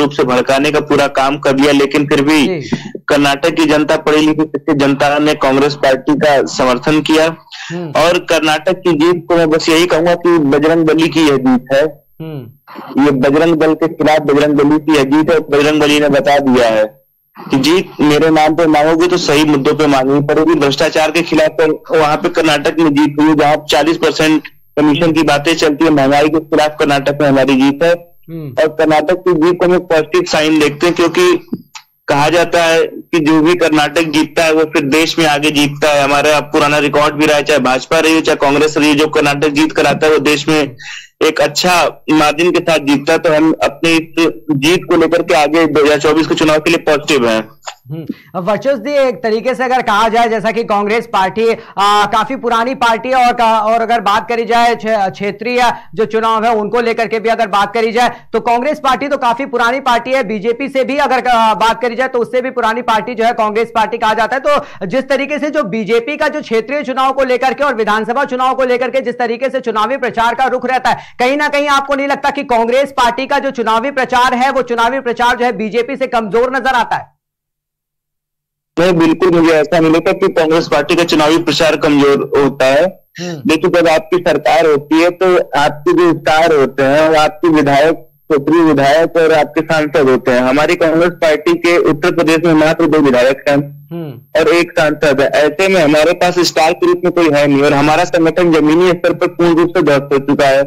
रूप से भड़काने का पूरा काम कर दिया, लेकिन फिर भी कर्नाटक की जनता, पढ़ी लिखी जनता ने कांग्रेस पार्टी का समर्थन किया। और कर्नाटक की जीत को मैं बस यही कहूंगा कि बजरंग बली की यह जीत है। ये बजरंग दल के खिलाफ बजरंग बली की यह जीत है। बजरंग बली ने बता दिया है कि जीत मेरे नाम पे मांगोगे तो सही मुद्दों पे मांगनी पड़ेगी। भ्रष्टाचार के खिलाफ वहां पे कर्नाटक में जीत हुई, जहां 40% कमीशन की बातें चलती है। महंगाई के खिलाफ कर्नाटक में हमारी जीत है और कर्नाटक की जीत को हम पॉजिटिव साइन देखते हैं, क्योंकि कहा जाता है कि जो भी कर्नाटक जीतता है वो फिर देश में आगे जीतता है। हमारा पुराना रिकॉर्ड भी रहा है, चाहे भाजपा रही हो चाहे कांग्रेस रही हो, जो कर्नाटक जीत कर आता है वो देश में एक अच्छा मार्जिन के साथ जीतता है। तो हम अपनी इस जीत को लेकर के आगे 2024 के चुनाव के लिए पॉजिटिव हैं। वर्चस्व जी, एक तरीके से अगर कहा जाए, जैसा कि कांग्रेस पार्टी काफी पुरानी पार्टी है और अगर बात करी जाए क्षेत्रीय जो चुनाव है उनको लेकर के भी अगर बात करी जाए तो कांग्रेस पार्टी तो काफी पुरानी पार्टी है। बीजेपी से भी अगर बात करी जाए तो उससे भी पुरानी पार्टी जो है कांग्रेस पार्टी कहा जाता है। तो जिस तरीके से जो बीजेपी का जो क्षेत्रीय चुनाव को लेकर के और विधानसभा चुनाव को लेकर के जिस तरीके से चुनावी प्रचार का रुख रहता है, कहीं ना कहीं आपको नहीं लगता कि कांग्रेस पार्टी का जो चुनावी प्रचार है वो चुनावी प्रचार जो है बीजेपी से कमजोर नजर आता है? नहीं, बिल्कुल मुझे ऐसा नहीं लगता कि कांग्रेस पार्टी का चुनावी प्रचार कमजोर होता है। देखिए, जब आपकी सरकार होती है तो आपके जो स्टार होते हैं वो आपके विधायक, क्षेत्रीय विधायक और आपके सांसद होते हैं। हमारी कांग्रेस पार्टी के उत्तर प्रदेश में मात्र 2 विधायक हैं और 1 सांसद है। ऐसे में हमारे पास स्टार के रूप में कोई है नहीं और हमारा संगठन जमीनी स्तर पर पूर्ण रूप से ध्वस्त हो चुका है।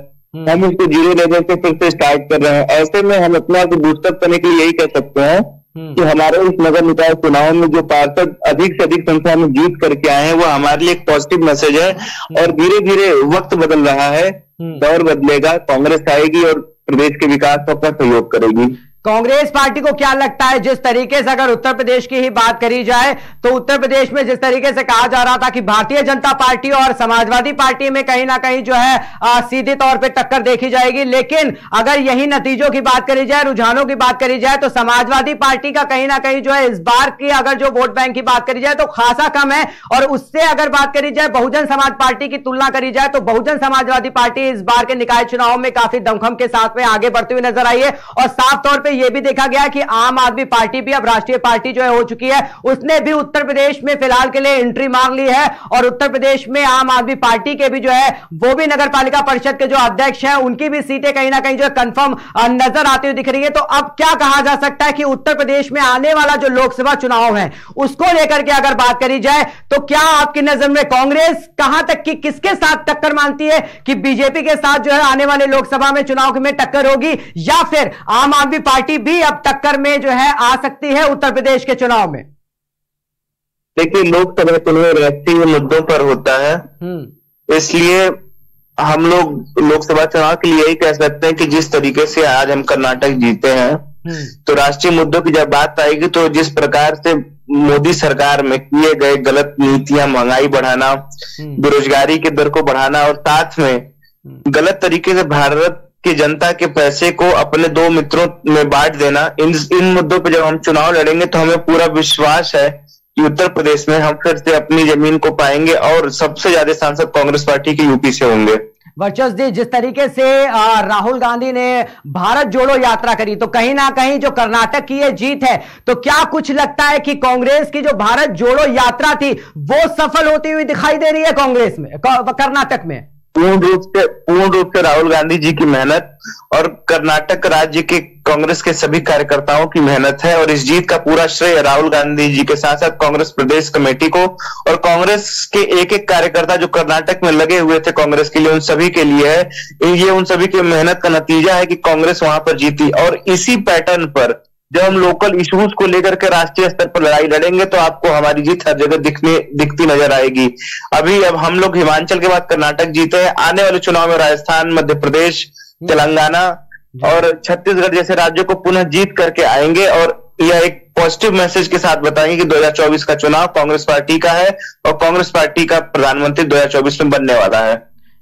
हम इसको 0 लेवल से फिर से स्टार्ट कर रहे हैं। ऐसे में हम अपने आप को बूस्टअप करने के लिए यही कह सकते हैं कि हमारे इस नगर निकाय चुनाव में जो पार्षद अधिक से अधिक संख्या में जीत करके आए हैं वो हमारे लिए एक पॉजिटिव मैसेज है। और धीरे धीरे वक्त बदल रहा है, दौर बदलेगा, कांग्रेस आएगी और प्रदेश के विकास को अपना सहयोग करेगी। कांग्रेस पार्टी को क्या लगता है, जिस तरीके से अगर उत्तर प्रदेश की ही बात करी जाए तो उत्तर प्रदेश में जिस तरीके से कहा जा रहा था कि भारतीय जनता पार्टी और समाजवादी पार्टी में कहीं ना कहीं जो है सीधे तौर पे टक्कर देखी जाएगी, लेकिन अगर यही नतीजों की बात करी जाए, रुझानों की बात करी जाए तो समाजवादी पार्टी का कहीं ना कहीं जो है इस बार की अगर जो वोट बैंक की बात करी जाए तो खासा कम है। और उससे अगर बात करी जाए बहुजन समाज पार्टी की तुलना करी जाए तो बहुजन समाजवादी पार्टी इस बार के निकाय चुनाव में काफी दमखम के साथ में आगे बढ़ती हुई नजर आई है। और साफ तौर पर यह भी देखा गया कि आम आदमी पार्टी भी अब राष्ट्रीय पार्टी जो है हो चुकी है, उसने भी उत्तर प्रदेश में फिलहाल के लिए एंट्री मार ली है और उत्तर प्रदेश में आम आदमी पार्टी के भी जो है वो भी नगर पालिका परिषद के जो अध्यक्ष हैं उनकी भी सीटें कहीं ना कहीं जो है कंफर्म नजर आती हुई दिख रही है। तो अब क्या कहा जा सकता है कि उत्तर प्रदेश में आने वाला जो लोकसभा चुनाव है उसको लेकर के अगर बात करी जाए तो क्या आपकी नजर में कांग्रेस कहां तक की किसके साथ टक्कर मानती है कि बीजेपी के साथ जो है आने वाले लोकसभा में चुनाव में टक्कर होगी, या फिर आम आदमी पार्टी भी अब टक्कर में जो है आ सकती है उत्तर प्रदेश के चुनाव में? देखिए, लोकसभा चुनाव राष्ट्रीय मुद्दों पर होता है, इसलिए हम लोग लोकसभा चुनाव के लिए यही कह सकते हैं कि जिस तरीके से आज हम कर्नाटक जीते हैं तो राष्ट्रीय मुद्दों की जब बात आएगी तो जिस प्रकार से मोदी सरकार में किए गए गलत नीतियां, महंगाई बढ़ाना, बेरोजगारी के दर को बढ़ाना और साथ में गलत तरीके से भारत की जनता के पैसे को अपने 2 मित्रों में बांट देना, इन मुद्दों पर जब हम चुनाव लड़ेंगे तो हमें पूरा विश्वास है कि उत्तर प्रदेश में हम फिर से अपनी जमीन को पाएंगे और सबसे ज्यादा सांसद कांग्रेस पार्टी के यूपी से होंगे। वर्चस्व जी, जिस तरीके से राहुल गांधी ने भारत जोड़ो यात्रा करी तो कहीं ना कहीं जो कर्नाटक की ये जीत है, तो क्या कुछ लगता है कि कांग्रेस की जो भारत जोड़ो यात्रा थी वो सफल होती हुई दिखाई दे रही है कांग्रेस में, कर्नाटक में? पूर्ण रूप से राहुल गांधी जी की मेहनत और कर्नाटक राज्य के कांग्रेस के सभी कार्यकर्ताओं की मेहनत है और इस जीत का पूरा श्रेय राहुल गांधी जी के साथ साथ कांग्रेस प्रदेश कमेटी को और कांग्रेस के एक एक कार्यकर्ता जो कर्नाटक में लगे हुए थे कांग्रेस के लिए, उन सभी के लिए है। ये उन सभी की मेहनत का नतीजा है कि कांग्रेस वहां पर जीती। और इसी पैटर्न पर जब हम लोकल इश्यूज को लेकर के राष्ट्रीय स्तर पर लड़ाई लड़ेंगे तो आपको हमारी जीत हर जगह दिखती नजर आएगी। अब हम लोग हिमाचल के बाद कर्नाटक जीते हैं, आने वाले चुनाव में राजस्थान, मध्य प्रदेश, तेलंगाना और छत्तीसगढ़ जैसे राज्यों को पुनः जीत करके आएंगे और यह एक पॉजिटिव मैसेज के साथ बताएंगे कि 2024 का चुनाव कांग्रेस पार्टी का है और कांग्रेस पार्टी का प्रधानमंत्री 2024 में बनने वाला है।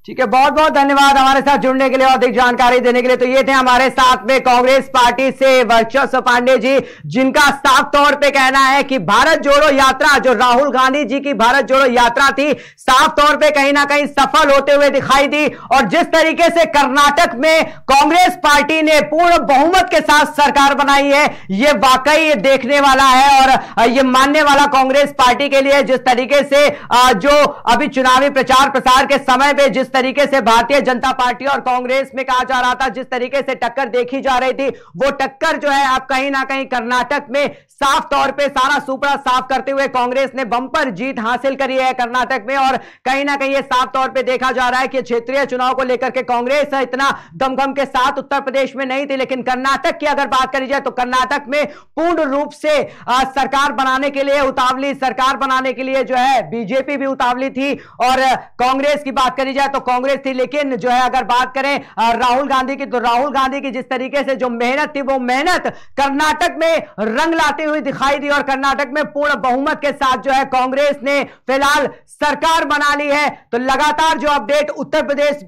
ठीक है, बहुत बहुत धन्यवाद हमारे साथ जुड़ने के लिए और अधिक जानकारी देने के लिए। तो ये थे हमारे साथ में कांग्रेस पार्टी से वर्चस्व पांडे जी, जिनका साफ तौर पे कहना है कि भारत जोड़ो यात्रा, जो राहुल गांधी जी की भारत जोड़ो यात्रा थी, साफ तौर पे कहीं ना कहीं सफल होते हुए दिखाई दी। और जिस तरीके से कर्नाटक में कांग्रेस पार्टी ने पूर्ण बहुमत के साथ सरकार बनाई है, ये वाकई देखने वाला है और ये मानने वाला कांग्रेस पार्टी के लिए। जिस तरीके से जो अभी चुनावी प्रचार प्रसार के समय पे जिस तरीके से भारतीय जनता पार्टी और कांग्रेस में कहा जा रहा था, जिस तरीके से टक्कर देखी जा रही थी, वो टक्कर जो है अब कहीं ना कहीं कर्नाटक में साफ तौर पे सारा सुपड़ा साफ करते हुए कांग्रेस ने बंपर जीत हासिल करी है कर्नाटक में। और कहीं ना कहीं ये साफ तौर पे देखा जा रहा है कि क्षेत्रीय चुनाव को लेकर के कांग्रेस इतना दमखम के साथ उत्तर प्रदेश में नहीं थी, लेकिन कर्नाटक की अगर बात करी जाए तो कर्नाटक में पूर्ण रूप से सरकार बनाने के लिए उतावली, सरकार बनाने के लिए जो है बीजेपी भी उतावली थी और कांग्रेस की बात करी जाए तो कांग्रेस थी। लेकिन जो है अगर बात करें राहुल गांधी की, तो राहुल गांधी की जिस तरीके से जो मेहनत थी, वो मेहनत कर्नाटक में रंग लाते हुए दिखाई दी और कर्नाटक में पूर्ण बहुमत के साथ जो है कांग्रेस ने फिलहाल सरकार बना ली है। तो लगातार जो अपडेट उत्तर प्रदेश